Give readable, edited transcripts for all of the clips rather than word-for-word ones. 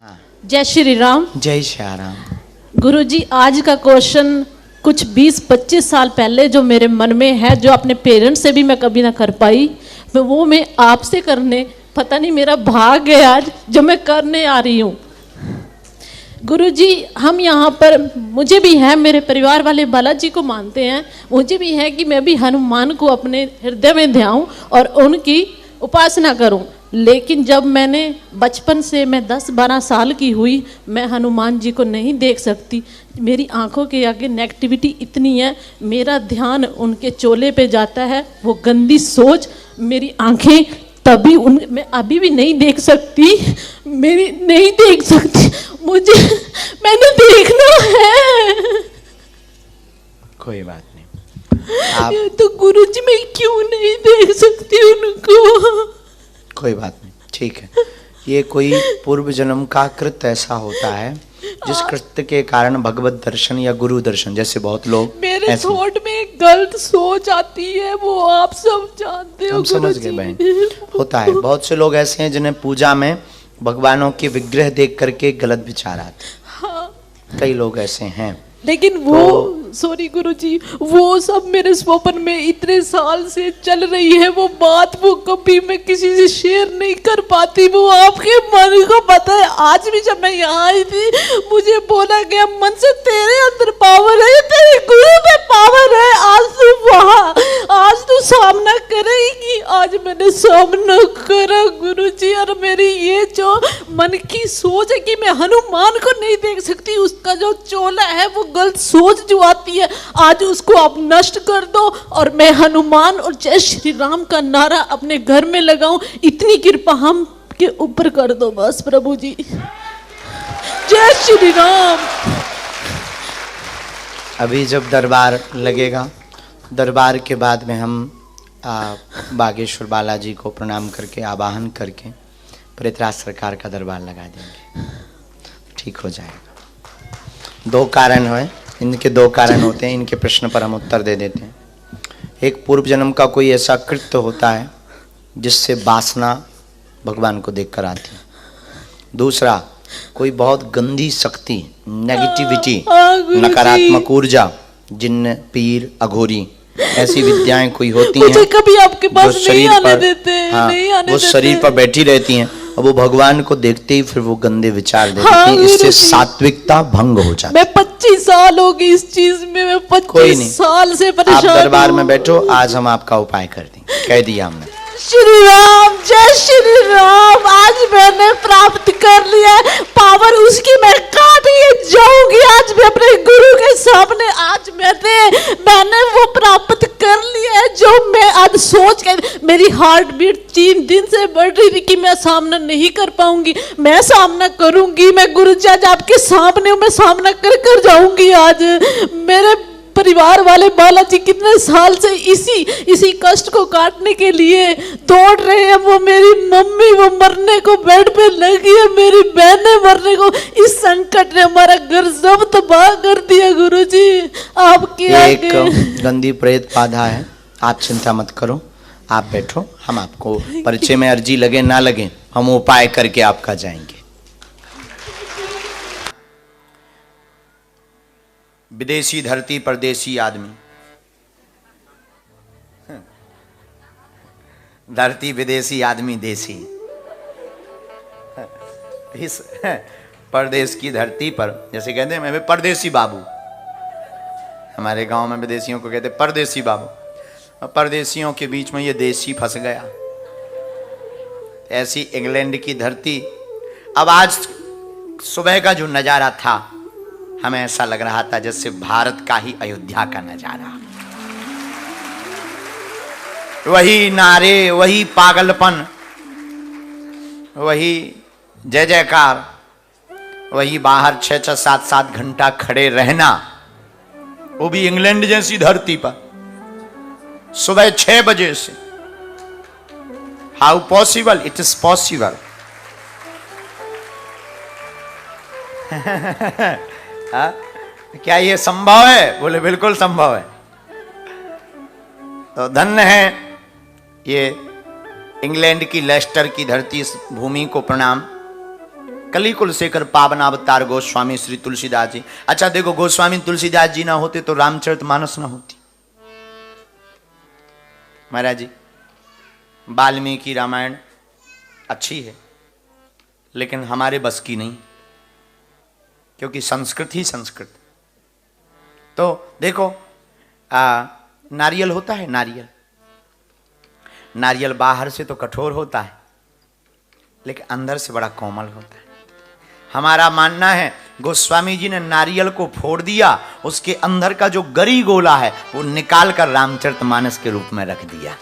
हाँ। जय श्री राम। जय श्री राम। गुरुजी, आज का क्वेश्चन कुछ 20-25 साल पहले जो मेरे मन में है, जो अपने पेरेंट्स से भी मैं कभी ना कर पाई, वो मैं आपसे करने, पता नहीं मेरा भाग है आज जो मैं करने आ रही हूँ। गुरुजी, हम यहाँ पर, मुझे भी है, मेरे परिवार वाले बालाजी को मानते हैं, मुझे भी है कि मैं भी हनुमान को अपने हृदय में ध्याऊं और उनकी उपासना करूं। लेकिन जब मैंने बचपन से, मैं 10-12 साल की हुई, मैं हनुमान जी को नहीं देख सकती। मेरी आंखों के आगे नेगेटिविटी इतनी है, मेरा ध्यान उनके चोले पे जाता है। वो गंदी सोच, मेरी आंखें तभी मैं अभी भी नहीं देख सकती, मेरी नहीं देख सकती, मुझे मैंने देखना है। कोई बात नहीं। तो गुरुजी, मैं क्यों नहीं देख सकती उनको? कोई बात नहीं, ठीक है। ये कोई पूर्व जन्म का कृत्य ऐसा होता है जिस कृत्य के कारण भगवत दर्शन या गुरु दर्शन, जैसे बहुत लोग मेरे थॉट में गलत सोच आती है, वो आप सब जानते हो। हम समझ गए बहन, होता है। बहुत से लोग ऐसे हैं जिन्हें पूजा में भगवानों के विग्रह देख करके गलत विचार आते। हाँ। कई लोग ऐसे हैं, लेकिन वो सॉरी गुरुजी, वो सब मेरे स्वप्न में इतने साल से चल रही है। वो बात वो कभी मैं किसी से शेयर नहीं कर पाती, वो आपके मन को पता है। आज भी जब मैं यहाँ आई थी, मुझे बोला गया मन से तेरे अंदर पावर है, तेरे गुरु में पावर है, आज तू वहाँ, आज तू सामना करेगी। आज मैंने सामना करा गुरुजी, और मेरी ये जो मन की सोच है कि मैं हनुमान को नहीं देख सकती, उसका जो चोला है, वो गलत सोच जो आती है, आज उसको आप नष्ट कर दो और मैं हनुमान और जय श्री राम का नारा अपने घर में लगाऊं। इतनी कृपा हम के ऊपर कर दो बस प्रभु जी। जय श्री राम। अभी जब दरबार लगेगा, दरबार के बाद में हम बागेश्वर बालाजी को प्रणाम करके, आवाहन करके पृथ्वीराज सरकार का दरबार लगा देंगे, ठीक हो जाएगा। दो कारण है, इनके दो कारण होते हैं, इनके प्रश्न पर हम उत्तर दे देते हैं। एक, पूर्व जन्म का कोई ऐसा कृत्य होता है जिससे वासना भगवान को देखकर आती है। दूसरा, कोई बहुत गंदी शक्ति, नेगेटिविटी, नकारात्मक ऊर्जा, जिन्न, पीर, अघोरी, ऐसी विद्याएं कोई होती हैं कभी आपके पास नहीं आने देते, हाँ, नहीं आने वो देते। शरीर पर बैठी रहती हैं और वो भगवान को देखते ही फिर वो गंदे विचार देती हैं। हाँ, इससे सात्विकता भंग हो जाती है। मैं 25 साल हो गई इस चीज में, मैं 25 साल से परेशान। आप दरबार में बैठो, आज हम आपका उपाय कर देंगे, कह दिया हमने। श्री राम, जय श्री राम। आज मैंने प्राप्त कर लिया पावर, उसकी मैं काटिए जाऊंगी आज मैं अपने गुरु के सामने। आज मैंने वो प्राप्त कर लिया है जो मैं आज सोच के, मेरी हार्ट बीट 3 दिन से बढ़ रही थी कि मैं सामना नहीं कर पाऊंगी। मैं सामना करूंगी, मैं गुरु जी आज आपके सामने हूं, मैं सामना कर जाऊंगी। आज मेरे परिवार वाले बालाजी कितने साल से इसी कष्ट को काटने के लिए दौड़ रहे हैं। वो मेरी मम्मी, वो मरने को बेड पे लगी है, मेरी बहनें मरने को। इस संकट ने हमारा घर सब तबाह कर दिया गुरुजी। आपके एक गंदी प्रेत बाधा है, आप चिंता मत करो, आप बैठो, हम आपको परिचय में अर्जी लगे ना लगे, हम उपाय करके आपका जाएंगे। विदेशी धरती परदेशी आदमी, धरती विदेशी, आदमी देसी। इस परदेश की धरती पर, जैसे कहते हैं मैं भी परदेसी बाबू, हमारे गांव में विदेशियों को कहते परदेसी बाबू। परदेशियों के बीच में ये देशी फंस गया। ऐसी इंग्लैंड की धरती। अब आज सुबह का जो नजारा था, हमें ऐसा लग रहा था जैसे भारत का ही अयोध्या का नजारा। वही नारे, वही पागलपन, वही जय जयकार, वही बाहर 6-6, 7-7 घंटा खड़े रहना, वो भी इंग्लैंड जैसी धरती पर सुबह 6 बजे से। How possible? It is possible. क्या ये संभव है? बोले बिल्कुल संभव है। तो धन्य है ये इंग्लैंड की लेस्टर की धरती, इस भूमि को प्रणाम कलिकुल शेखर पावनावतार गोस्वामी श्री तुलसीदास जी। अच्छा देखो, गोस्वामी तुलसीदास जी ना होते तो रामचरितमानस ना होती। महाराज जी, वाल्मीकि रामायण अच्छी है लेकिन हमारे बस की नहीं, क्योंकि संस्कृत ही संस्कृत। तो देखो, नारियल होता है, नारियल बाहर से तो कठोर होता है लेकिन अंदर से बड़ा कोमल होता है। हमारा मानना है गोस्वामी जी ने नारियल को फोड़ दिया, उसके अंदर का जो गरी गोला है वो निकाल कर रामचरितमानस के रूप में रख दिया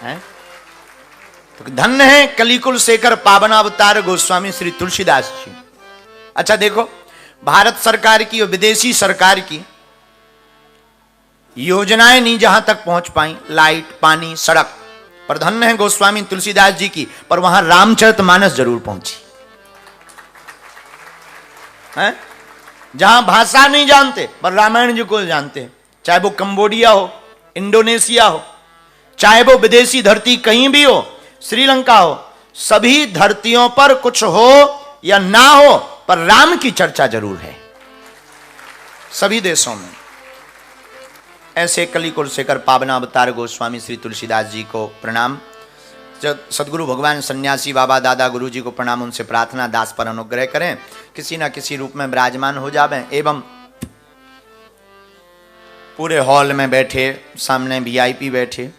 है? तो धन्य है कलिकुल शेखर पावनावतार गोस्वामी श्री तुलसीदास जी। अच्छा देखो, भारत सरकार की और विदेशी सरकार की योजनाएं नहीं जहां तक पहुंच पाई, लाइट, पानी, सड़क, पर धन्य है गोस्वामी तुलसीदास जी की, पर वहां रामचरितमानस जरूर पहुंची है? जहां भाषा नहीं जानते पर रामायण जी को जानते हैं, चाहे वो कंबोडिया हो, इंडोनेशिया हो, चाहे वो विदेशी धरती कहीं भी हो, श्रीलंका हो, सभी धरतियों पर कुछ हो या ना हो पर राम की चर्चा जरूर है सभी देशों में। ऐसे कलिकुल शेखर पावनावतार गोस्वामी श्री तुलसीदास जी को प्रणाम। जब सदगुरु भगवान सन्यासी बाबा दादा गुरु जी को प्रणाम, उनसे प्रार्थना दास पर अनुग्रह करें, किसी ना किसी रूप में विराजमान हो जावें एवं पूरे हॉल में बैठे, सामने वीआईपी बैठे,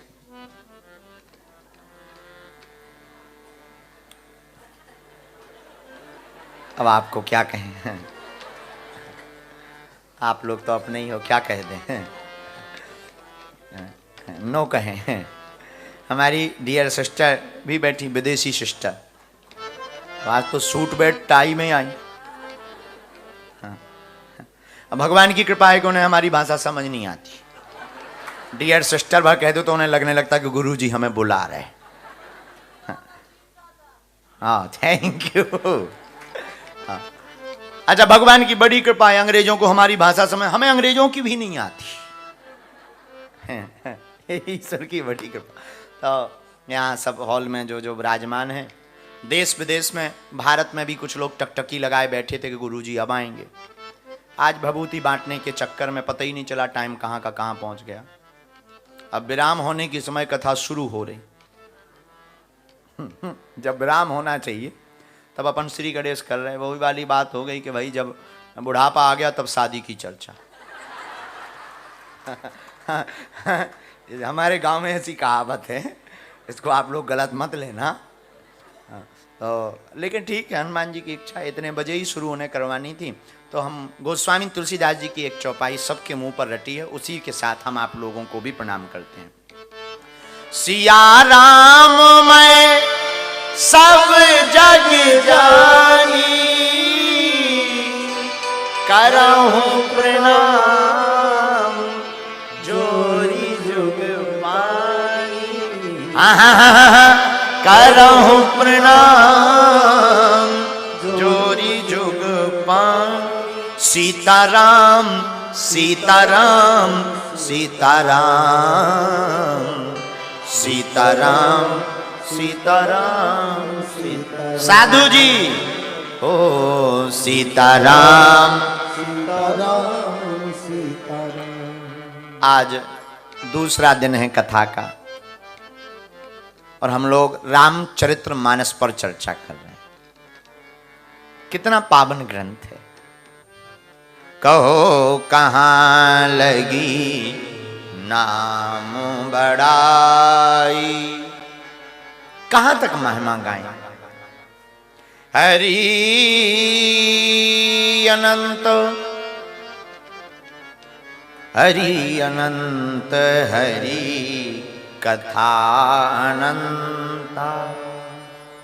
अब आपको क्या कहें, आप लोग तो अपने ही हो, क्या कह दें, नो कहें। हमारी डियर सिस्टर भी बैठी, विदेशी सिस्टर, आज तो सूट बेट टाई में आई। अब भगवान की कृपा है कि उन्हें हमारी भाषा समझ नहीं आती, डियर सिस्टर भर कह दो तो उन्हें लगने लगता कि गुरु जी हमें बुला रहे। हाँ, थैंक यू। अच्छा, भगवान की बड़ी कृपा है, अंग्रेजों को हमारी भाषा समझ, हमें अंग्रेजों की भी नहीं आती, ईश्वर की बड़ी कृपा। तो यहाँ सब हॉल में जो जो विराजमान हैं, देश विदेश में, भारत में भी कुछ लोग टकटकी लगाए बैठे थे कि गुरुजी अब आएंगे। आज भभूति बांटने के चक्कर में पता ही नहीं चला टाइम कहाँ का कहाँ पहुँच गया। अब विराम होने की समय कथा शुरू हो रही। जब विराम होना चाहिए तब अपन श्री गणेश कर रहे हैं। वही वाली बात हो गई कि भाई जब बुढ़ापा आ गया तब शादी की चर्चा। हमारे गांव में ऐसी कहावत है, इसको आप लोग गलत मत लेना। तो लेकिन ठीक है, हनुमान जी की इच्छा इतने बजे ही शुरू होने करवानी थी, तो हम गोस्वामी तुलसीदास जी की एक चौपाई सबके मुंह पर रटी है, उसी के साथ हम आप लोगों को भी प्रणाम करते हैं। सिया राम मैं सब जग जानी, करहूं प्रणाम जोरी जुग पानी। करहूं प्रणाम जोरी जुग पानी। सीताराम सीताराम सीताराम सीताराम सीताराम सीताराम। साधु जी ओ सीताराम सीताराम सीताराम। आज दूसरा दिन है कथा का और हम लोग रामचरित्र मानस पर चर्चा कर रहे हैं। कितना पावन ग्रंथ है। कहो कहाँ लगी नाम बड़ाई, कहां तक महिमा गाएं। हरि अनंत हरि अनंत हरि कथा अनंता।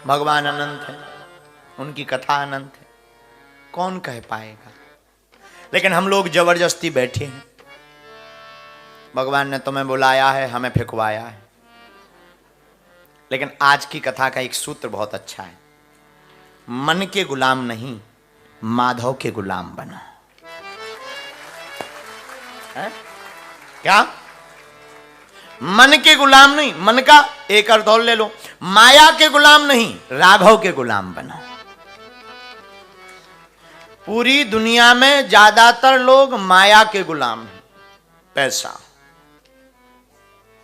भगवान अनंत है, उनकी कथा अनंत है, कौन कह पाएगा। लेकिन हम लोग जबरदस्ती बैठे हैं। भगवान ने तुम्हें बुलाया है, हमें फेंकवाया है। लेकिन आज की कथा का एक सूत्र बहुत अच्छा है, मन के गुलाम नहीं माधव के गुलाम बनो। है? क्या मन के गुलाम नहीं, मन का एक अर्थ और ले लो, माया के गुलाम नहीं, राघव के गुलाम बनो। पूरी दुनिया में ज्यादातर लोग माया के गुलाम हैं। पैसा,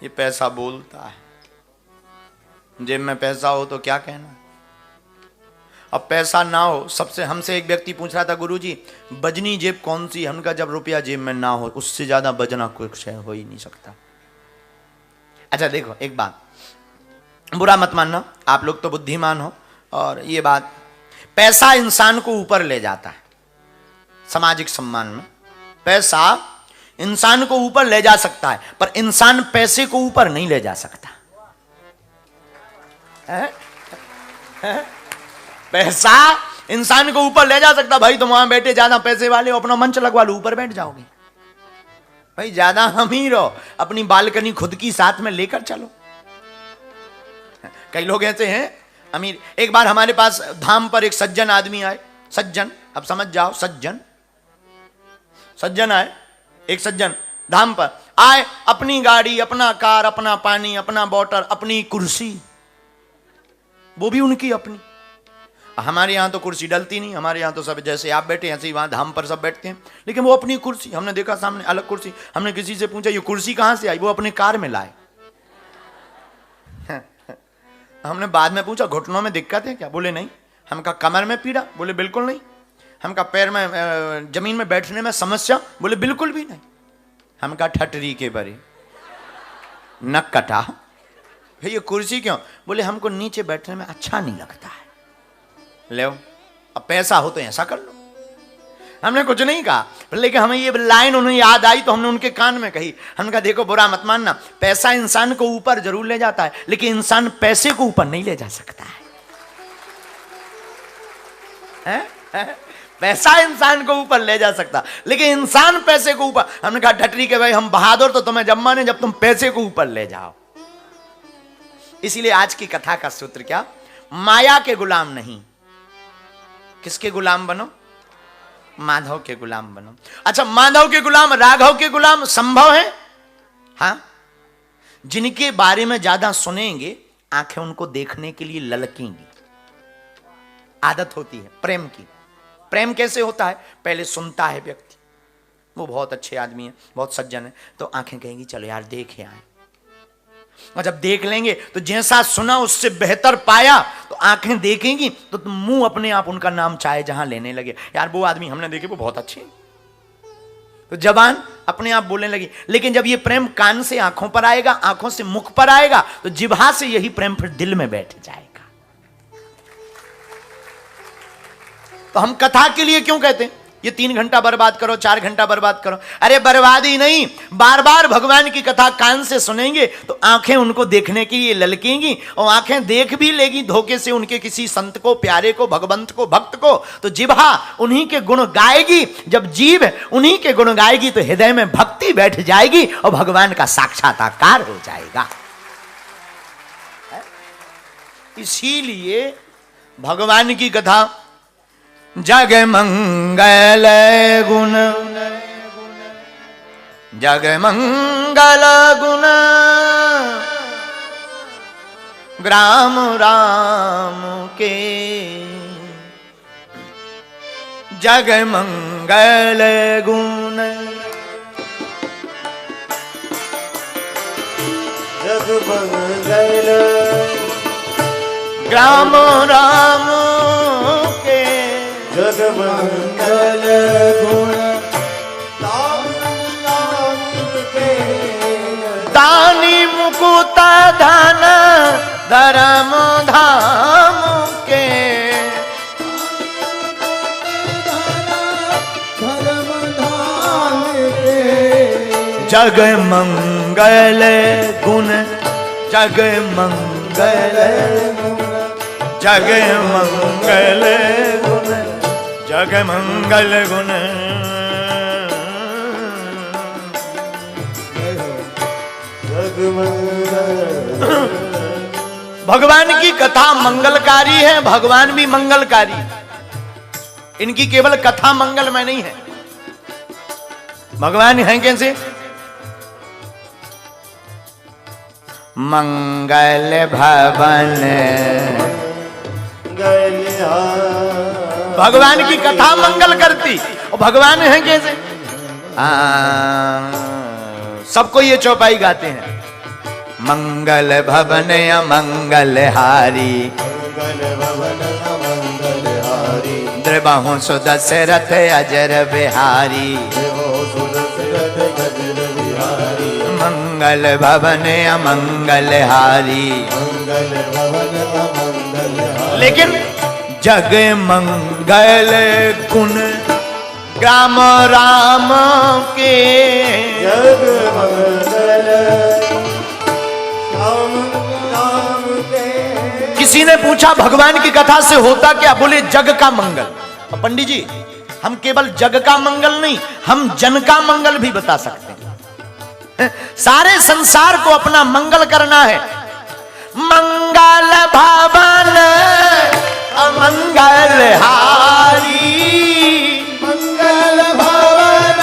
ये पैसा बोलता है, जेब में पैसा हो तो क्या कहना। अब पैसा ना हो, हमसे एक व्यक्ति पूछ रहा था, गुरुजी बजनी जेब कौन सी। हमका जब रुपया जेब में ना हो, उससे ज्यादा बजना कुछ हो ही नहीं सकता। अच्छा देखो एक बात, बुरा मत मानना, आप लोग तो बुद्धिमान हो, और ये बात, पैसा इंसान को ऊपर ले जाता है सामाजिक सम्मान में। पैसा इंसान को ऊपर ले जा सकता है, पर इंसान पैसे को ऊपर नहीं ले जा सकता है? पैसा इंसान को ऊपर ले जा सकता। भाई तुम वहां बैठे ज्यादा पैसे वाले हो, अपना मंच लगवा लो, ऊपर बैठ जाओगे। भाई ज्यादा अमीर हो, अपनी बालकनी खुद की साथ में लेकर चलो। कई लोग ऐसे हैं अमीर। एक बार हमारे पास धाम पर एक सज्जन आदमी आए, सज्जन, अब समझ जाओ, सज्जन आए, एक सज्जन धाम पर आए, अपनी गाड़ी, अपना कार, अपना पानी, अपना बोतल, अपनी कुर्सी, वो भी उनकी अपनी। हमारे यहां तो कुर्सी डलती नहीं, हमारे यहां तो सब जैसे आप बैठे ऐसे ही वहां धाम पर सब बैठते हैं, लेकिन वो अपनी कुर्सी। हमने देखा सामने अलग कुर्सी, हमने किसी से पूछा ये कुर्सी कहां से आई, वो अपने कार में लाए। हमने बाद में पूछा घुटनों में दिक्कत है क्या, बोले नहीं। हम कहा कमर में पीड़ा, बोले बिल्कुल नहीं। हम कहा पैर में, जमीन में बैठने में समस्या, बोले बिल्कुल भी नहीं। हम कहा ठटरी के बरे नक कटा, भाई ये कुर्सी क्यों, बोले हमको नीचे बैठने में अच्छा नहीं लगता है। ले अब पैसा हो तो ऐसा कर लो। हमने कुछ नहीं कहा, लेकिन हमें ये लाइन उन्हें याद आई तो हमने उनके कान में कही। हमने कहा देखो बुरा मत मानना, पैसा इंसान को ऊपर जरूर ले जाता है, लेकिन इंसान पैसे को ऊपर नहीं ले जा सकता है? पैसा इंसान को ऊपर ले जा सकता, लेकिन इंसान पैसे को ऊपर। हमने कहा ठटरी के भाई हम बहादुर तो तुम्हें जब माने जब तुम पैसे को ऊपर ले जाओ। इसीलिए आज की कथा का सूत्र क्या, माया के गुलाम नहीं, किसके गुलाम बनो, माधव के गुलाम बनो। अच्छा माधव के गुलाम, राघव के गुलाम संभव है? हाँ, जिनके बारे में ज्यादा सुनेंगे आंखें उनको देखने के लिए ललकेंगी। आदत होती है प्रेम की। प्रेम कैसे होता है, पहले सुनता है व्यक्ति, वो बहुत अच्छे आदमी है, बहुत सज्जन है, तो आंखें कहेंगी चलो यार देखे आए। और जब देख लेंगे तो जैसा सुना उससे बेहतर पाया तो आंखें देखेंगी, तो मुंह अपने आप उनका नाम चाहे जहां लेने लगे, यार वो आदमी हमने देखे वो बहुत अच्छे, तो जबान अपने आप बोलने लगी। लेकिन जब ये प्रेम कान से आंखों पर आएगा, आंखों से मुख पर आएगा, तो जिह्वा से यही प्रेम फिर दिल में बैठ जाएगा। तो हम कथा के लिए क्यों कहते हैं ये 3 घंटा बर्बाद करो, 4 घंटा बर्बाद करो? अरे बर्बादी नहीं, बार बार भगवान की कथा कान से सुनेंगे तो आंखें उनको देखने के लिए ललकेंगी, और आंखें देख भी लेगी धोखे से उनके किसी संत को, प्यारे को, भगवंत को, भक्त को, तो जिह्वा उन्हीं के गुण गाएगी। जब जीभ उन्हीं के गुण गाएगी तो हृदय में भक्ति बैठ जाएगी और भगवान का साक्षात्कार हो जाएगा। इसीलिए भगवान की कथा जग मंगल गुण, जग मंगल गुण, ग्राम राम के, जग मंगल गुण, जग मंगल ग्राम राम के, जग मंगल गुण, दानी मुकुट धन धर्म धाम के, जग मंगल गुण, जग मंगल गुण, जग मंगल गुण, जग मंगल गुण, जग मंगल। भगवान की कथा मंगलकारी है, भगवान भी मंगलकारी। इनकी केवल कथा मंगलमय नहीं है, भगवान हैं कैसे? मंगल भवन। भगवान की कथा मंगल करती, और भगवान है कैसे? सबको ये चौपाई गाते हैं। मंगल भवन अमंगल हारी, द्रबहु सुदशरथ अजर बिहारी। मंगल भवन अमंगल हारी, लेकिन जग मंगल गुण ग्राम राम के। जग मंगल राम के। किसी ने पूछा भगवान की कथा से होता क्या? बोले जग का मंगल। पंडित जी, हम केवल जग का मंगल नहीं, हम जन का मंगल भी बता सकते हैं। सारे संसार को अपना मंगल करना है। मंगल भवन अमंगल हारी, मंगल भवन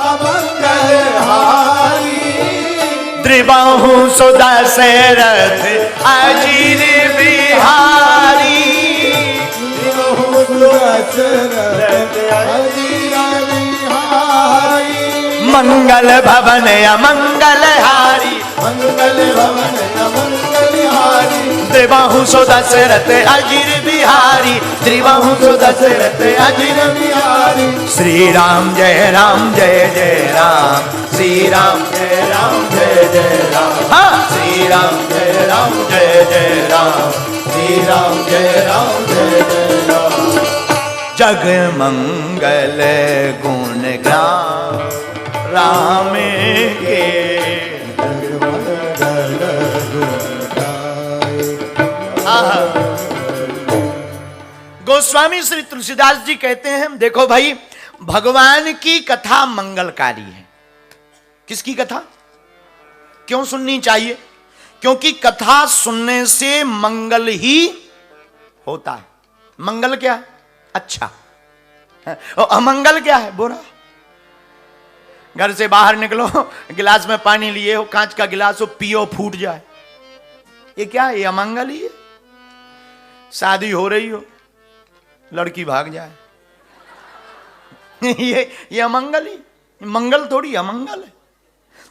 अमंगल हारी। द्रिबाहु सुदशरथ अजीर बिहारी। द्रिबाहु सुदशरथ अजीर बिहारी। मंगल भवन अमंगल हारी, मंगल भवन अमंगल हारी। द्रिबाहु सुदशरथ अजीर बिहारी, द्रिबाहु सुदशरथ अजीर बिहारी। श्री राम जय राम जय जय राम, श्री राम जय राम जय जय राम। हाँ, श्री राम जय राम जय जय राम, श्री राम जय राम जय जय राम। जग मंगल गुण ग्राम राम के। गोस्वामी श्री तुलसीदास जी कहते हैं, देखो भाई, भगवान की कथा मंगलकारी है। किसकी कथा? क्यों सुननी चाहिए? क्योंकि कथा सुनने से मंगल ही होता है। मंगल क्या है? अच्छा, और अमंगल क्या है? बुरा। घर से बाहर निकलो, गिलास में पानी लिए हो, कांच का गिलास हो, पियो, फूट जाए, ये क्या है? ये अमंगल ही है। शादी हो रही हो, लड़की भाग जाए, ये अमंगल ही। मंगल थोड़ी, अमंगल है।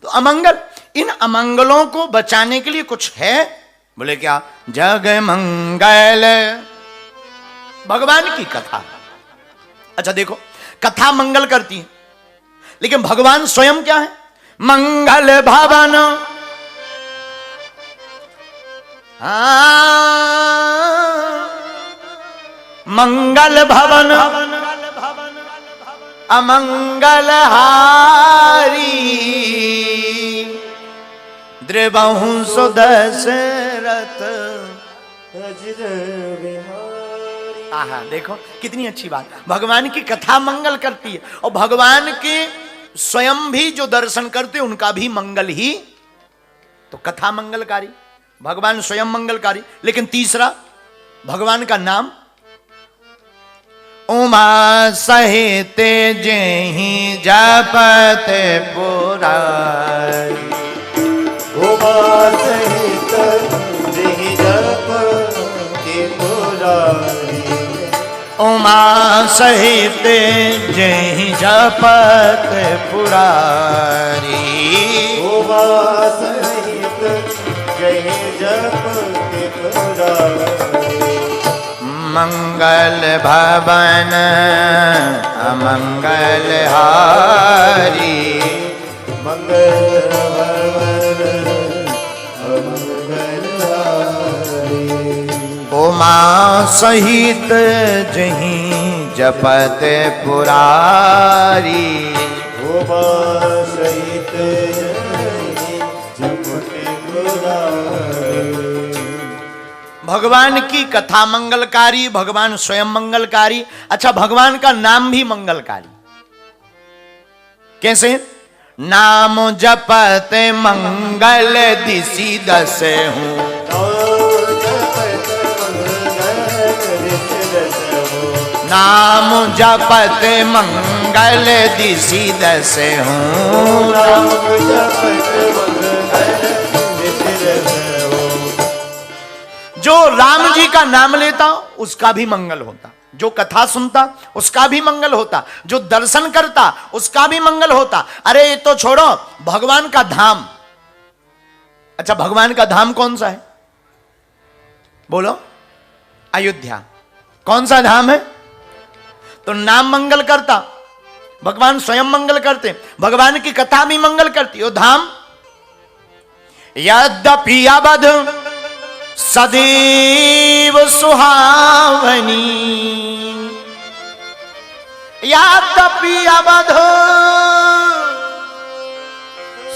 तो अमंगल, इन अमंगलों को बचाने के लिए कुछ है। बोले क्या? जग मंगल भगवान की कथा। अच्छा देखो, कथा मंगल करती है, लेकिन भगवान स्वयं क्या है? मंगल भवन। मंगल भवन अमंगल हारी, द्रिबाहु सुदशरथ अजीर बिहारी। आहा, देखो कितनी अच्छी बात। भगवान की कथा मंगल करती है, और भगवान के स्वयं भी जो दर्शन करते उनका भी मंगल ही। तो कथा मंगलकारी, भगवान स्वयं मंगलकारी। लेकिन तीसरा, भगवान का नाम। उमा सहित जेहि जपत पुरारी, उमा सहित जेहि जपत पुरारी। उमा सहित जेहि जपत पुरारी। उमा सहित जेहि जपत पुरारी। मंगल भवन अमंगल हारी, मंगल भवन अमंगल हारी। उमा सहित जेहि जपत पुरारी। उमा सहित जेहि जपत पुरारी। भगवान की कथा मंगलकारी, भगवान स्वयं मंगलकारी। अच्छा, भगवान का नाम भी मंगलकारी। कैसे? नाम जपत मंगल दिशि दसे हूं, नाम जपत मंगल दिशि दसे हूं। जो राम जी का नाम लेता उसका भी मंगल होता, जो कथा सुनता उसका भी मंगल होता, जो दर्शन करता उसका भी मंगल होता। अरे ये तो छोड़ो, भगवान का धाम। अच्छा, भगवान का धाम कौन सा है? बोलो। अयोध्या। कौन सा धाम है? तो नाम मंगल करता, भगवान स्वयं मंगल करते, भगवान की कथा भी मंगल करती। वो धाम यद्यपि अवध सदैव सुहावनी, यद्यपि अवध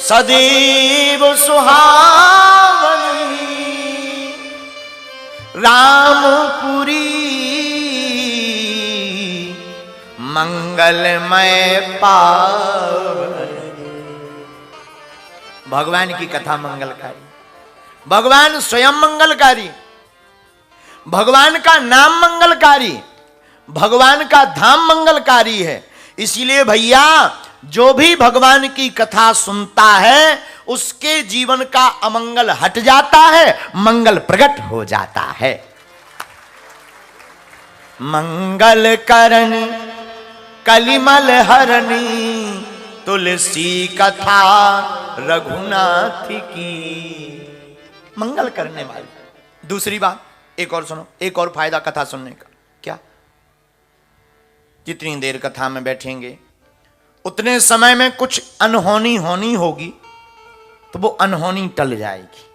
सदैव सुहावनी, रामपुरी मंगलमय पावनी। भगवान की कथा मंगलकारी, भगवान स्वयं मंगलकारी, भगवान का नाम मंगलकारी, भगवान का धाम मंगलकारी है। इसीलिए भैया जो भी भगवान की कथा सुनता है उसके जीवन का अमंगल हट जाता है, मंगल प्रकट हो जाता है। मंगल करण कलिमल हरणी, तुलसी कथा रघुनाथ की। मंगल करने वाली। दूसरी बात एक और सुनो, एक और फायदा कथा सुनने का। क्या? जितनी देर कथा में बैठेंगे उतने समय में कुछ अनहोनी होनी होगी तो वो अनहोनी टल जाएगी।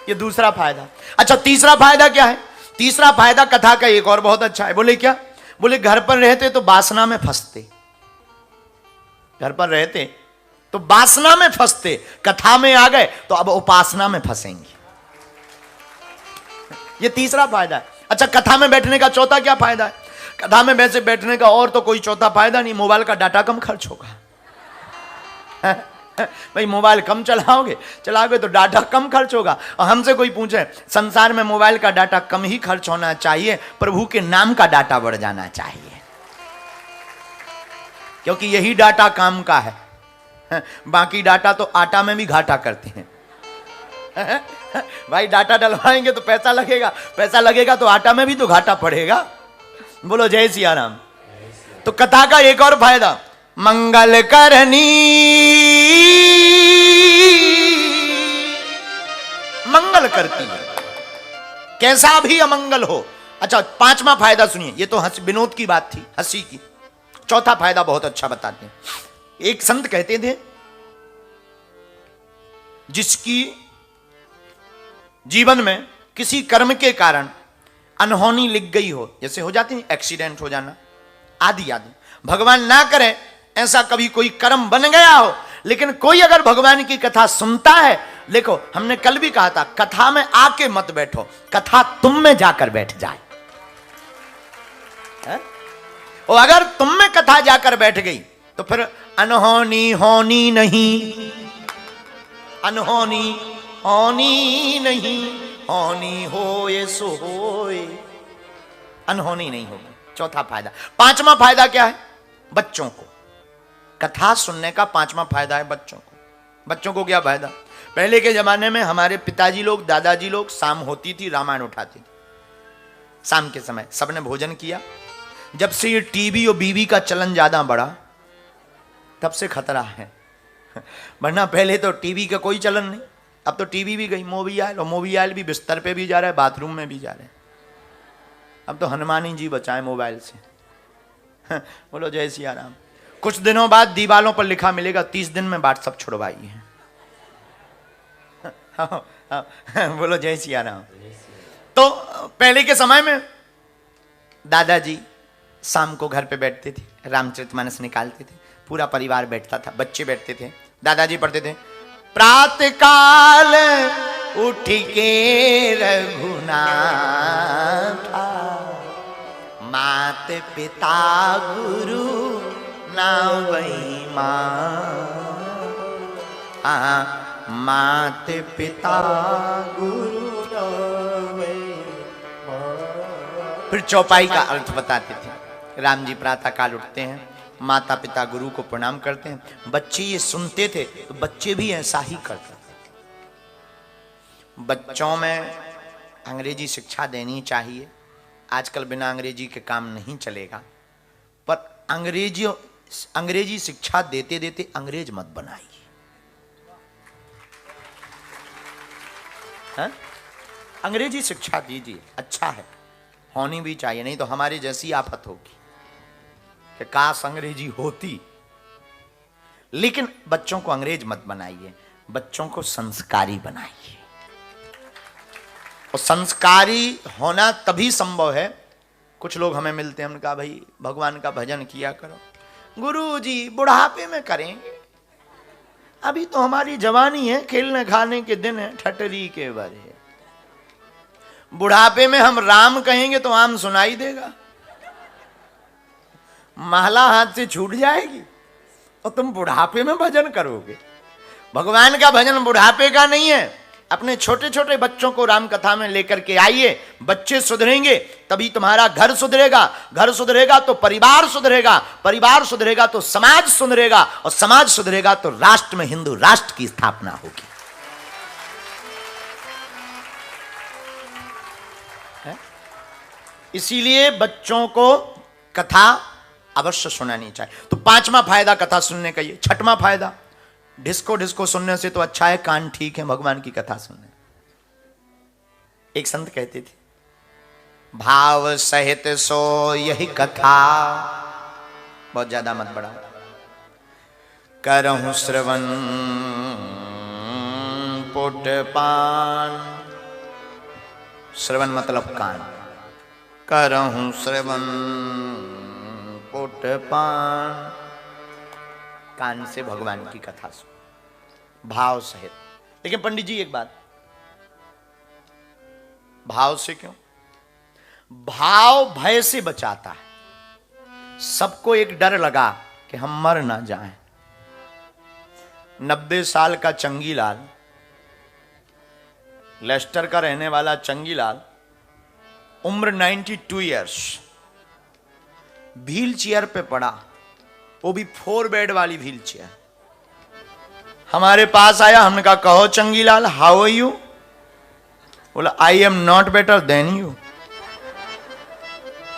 ये दूसरा फायदा। अच्छा, तीसरा फायदा क्या है? तीसरा फायदा कथा का एक और बहुत अच्छा है। बोले क्या? बोले घर पर रहते तो वासना में फंसते, घर पर रहते तो वासना में फंसते, कथा में आ गए तो अब उपासना में फंसेंगे। ये तीसरा फायदा है। अच्छा, कथा में बैठने का चौथा क्या फायदा है? कथा में वैसे बैठने का और तो कोई चौथा फायदा नहीं, मोबाइल का डाटा कम खर्च होगा। भाई मोबाइल कम चलाओगे तो डाटा कम खर्च होगा। और हमसे कोई पूछे संसार में मोबाइल का डाटा कम ही खर्च होना चाहिए, प्रभु के नाम का डाटा बढ़ जाना चाहिए, क्योंकि यही डाटा काम का है। बाकी डाटा तो आटा में भी घाटा करते हैं। भाई डाटा डलवाएंगे तो पैसा लगेगा, पैसा लगेगा तो आटा में भी तो घाटा पड़ेगा। बोलो जय सिया राम। तो कथा का एक और फायदा, मंगल करनी मंगल करती है, कैसा भी अमंगल हो। अच्छा, पांचवा फायदा सुनिए, ये तो विनोद की बात थी, हंसी की। चौथा फायदा बहुत अच्छा बताते हैं। एक संत कहते थे, जिसकी जीवन में किसी कर्म के कारण अनहोनी लिख गई हो, जैसे हो जाती है एक्सीडेंट हो जाना आदि आदि, भगवान ना करे ऐसा कभी कोई कर्म बन गया हो, लेकिन कोई अगर भगवान की कथा सुनता है, देखो हमने कल भी कहा था, कथा में आके मत बैठो, कथा तुम में जाकर बैठ जाए। और अगर तुम में कथा जाकर बैठ गई तो फिर अनहोनी होनी नहीं, अनहोनी होनी नहीं, होनी होए सो होए, अनहोनी नहीं होगी। चौथा फायदा। पांचवा फायदा क्या है? बच्चों को कथा सुनने का पांचवा फायदा है बच्चों को। बच्चों को क्या फायदा? पहले के जमाने में हमारे पिताजी लोग, दादाजी लोग, शाम होती थी रामायण उठाती थी। शाम के समय सबने भोजन किया। जब से ये टीवी और बीवी का चलन ज्यादा बढ़ा तब से खतरा है, वरना पहले तो टीवी का कोई चलन नहीं। अब तो टीवी भी गई, मोबाइल, और मोबाइल भी बिस्तर पे भी जा रहा है, बाथरूम में भी जा रहे हैं। अब तो हनुमान जी बचाए मोबाइल से। बोलो जय सिया राम। कुछ दिनों बाद दीवालों पर लिखा मिलेगा 30 दिन में व्हाट्सएप छुड़वाई है। बोलो जय सिया राम। तो पहले के समय में दादाजी शाम को घर पे बैठते थे, रामचरितमानस निकालते थे, पूरा परिवार बैठता था, बच्चे बैठते थे, दादाजी पढ़ते थे, प्रातः काल उठ के रघुनाथा, मात पिता गुरु ना वही मात पिता गुरु ना वही। फिर चौपाई का अर्थ बताते थे। राम जी प्रातः काल उठते हैं, माता पिता गुरु को प्रणाम करते हैं। बच्चे ये सुनते थे तो बच्चे भी ऐसा ही करते थे। बच्चों में अंग्रेजी शिक्षा देनी चाहिए। आजकल बिना अंग्रेजी के काम नहीं चलेगा, पर अंग्रेजी शिक्षा देते देते अंग्रेज मत बनाइए। हाँ? अंग्रेजी शिक्षा दीजिए, अच्छा है, होनी भी चाहिए, नहीं तो हमारी जैसी आफत होगी कि काश अंग्रेजी होती। लेकिन बच्चों को अंग्रेज मत बनाइए, बच्चों को संस्कारी बनाइए। और संस्कारी होना तभी संभव है। कुछ लोग हमें मिलते हैं, हमने कहा भाई भगवान का भजन किया करो। गुरुजी बुढ़ापे में करेंगे, अभी तो हमारी जवानी है, खेलने खाने के दिन है, ठटरी के बरे। बुढ़ापे में हम राम कहेंगे तो आम सुनाई देगा, महला हाथ से छूट जाएगी और तुम बुढ़ापे में भजन करोगे। भगवान का भजन बुढ़ापे का नहीं है। अपने छोटे छोटे बच्चों को राम कथा में लेकर के आइए, बच्चे सुधरेंगे तभी तुम्हारा घर सुधरेगा, घर सुधरेगा तो परिवार सुधरेगा, परिवार सुधरेगा तो समाज सुधरेगा, और समाज सुधरेगा तो राष्ट्र में हिंदू राष्ट्र की स्थापना होगी। इसीलिए बच्चों को कथा अवश्य सुनानी चाहिए। तो पांचवा फायदा कथा सुनने का ये। छठवां फायदा, डिस्को डिस्को सुनने से तो अच्छा है कान ठीक है भगवान की कथा सुनने। एक संत कहते थे, भाव सहित सो यही कथा, बहुत ज्यादा मत बढ़ाओ, करहूं श्रवण पुटपान। श्रवण मतलब कान, करहूं श्रवण पुटपान, कान से भगवान की कथा सुन, भाव सहित। लेकिन पंडित जी एक बात, भाव से क्यों? भाव भय से बचाता है। सबको एक डर लगा कि हम मर ना जाएं। 90 साल का चंगीलाल, लेस्टर का रहने वाला चंगीलाल, उम्र 92 इयर्स, व्हील चेयर पे पड़ा, वो भी 4 बेड वाली व्हील चेयर। हमारे पास आया, हमने कहा कहो चंगीलाल हाउ आर यू? बोला I am not better than you.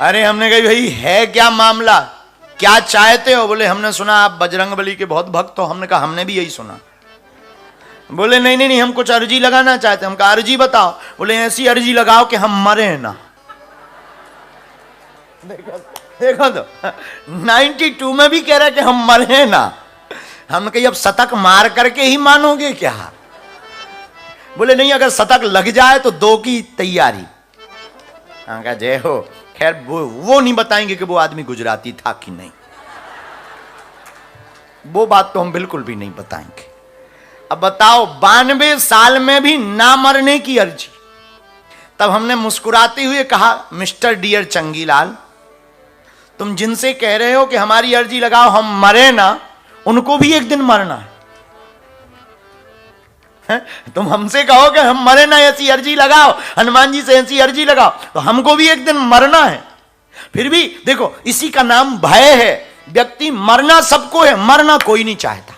अरे हमने कहा भाई है क्या मामला, क्या चाहते हो? बोले हमने सुना आप बजरंगबली के बहुत भक्त हो। हमने कहा हमने भी यही सुना। बोले नहीं नहीं नहीं, हम कुछ अर्जी लगाना चाहते हैं। हम कहा अर्जी बताओ। बोले ऐसी अर्जी लगाओ कि हम मरे ना। देखो तो 92 में भी कह रहा है कि हम मरे ना। हम कही अब शतक मार करके ही मानोगे क्या? बोले नहीं, अगर शतक लग जाए तो 2 की तैयारी। हम कहा जय हो। खैर वो नहीं बताएंगे कि वो आदमी गुजराती था कि नहीं, वो बात तो हम बिल्कुल भी नहीं बताएंगे। अब बताओ 92 साल में भी ना मरने की अर्जी। तब हमने मुस्कुराते हुए कहा मिस्टर डियर चंगीलाल, तुम जिनसे कह रहे हो कि हमारी अर्जी लगाओ हम मरे ना, उनको भी एक दिन मरना है। तुम हमसे कहो कि हम मरे ना, ऐसी अर्जी लगाओ, हनुमान जी से ऐसी अर्जी लगाओ, तो हमको भी एक दिन मरना है। फिर भी देखो इसी का नाम भय है। व्यक्ति मरना सबको है, मरना कोई नहीं चाहता।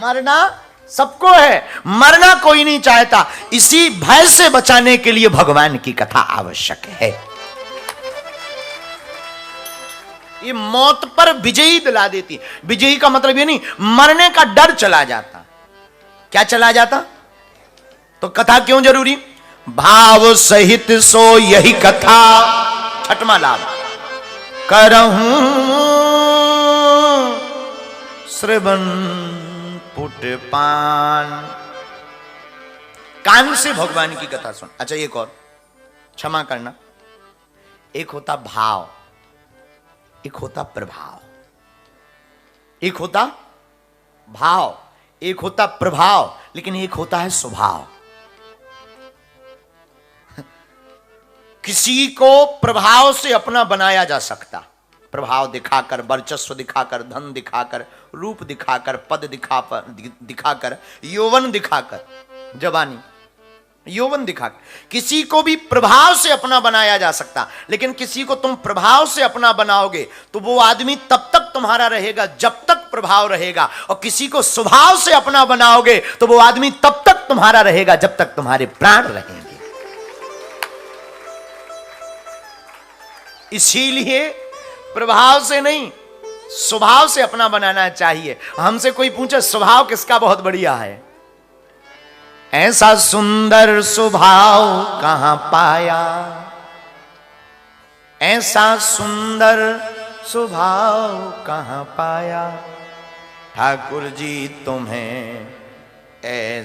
मरना सबको है, मरना कोई नहीं चाहता। इसी भय से बचाने के लिए भगवान की कथा आवश्यक है। ये मौत पर विजयी दिला देती। विजयी का मतलब ये नहीं, मरने का डर चला जाता। क्या चला जाता? तो कथा क्यों जरूरी? भाव सहित सो यही कथा। छठवां लाभ, करहूं श्रवण पुटपान, कान से भगवान की कथा सुन। अच्छा एक और, क्षमा करना, एक होता भाव, एक होता प्रभाव। एक होता भाव, एक होता प्रभाव, लेकिन एक होता है स्वभाव। किसी को प्रभाव से अपना बनाया जा सकता, प्रभाव दिखाकर, वर्चस्व दिखाकर, धन दिखाकर, रूप दिखाकर, पद दिखाकर, यौवन दिखाकर, जवानी यौवन दिखाकर किसी को भी प्रभाव से अपना बनाया जा सकता। लेकिन किसी को तुम प्रभाव से अपना बनाओगे तो वो आदमी तब तक तुम्हारा रहेगा जब तक प्रभाव रहेगा। और किसी को स्वभाव से अपना बनाओगे तो वो आदमी तब तक तुम्हारा रहेगा जब तक तुम्हारे प्राण रहेंगे। इसीलिए प्रभाव से नहीं, स्वभाव से अपना बनाना चाहिए। हमसे कोई पूछे स्वभाव किसका बहुत बढ़िया है, ऐसा सुंदर स्वभाव कहां पाया, ऐसा सुंदर स्वभाव कहां पाया, ठाकुर जी तुम्हें ऐसा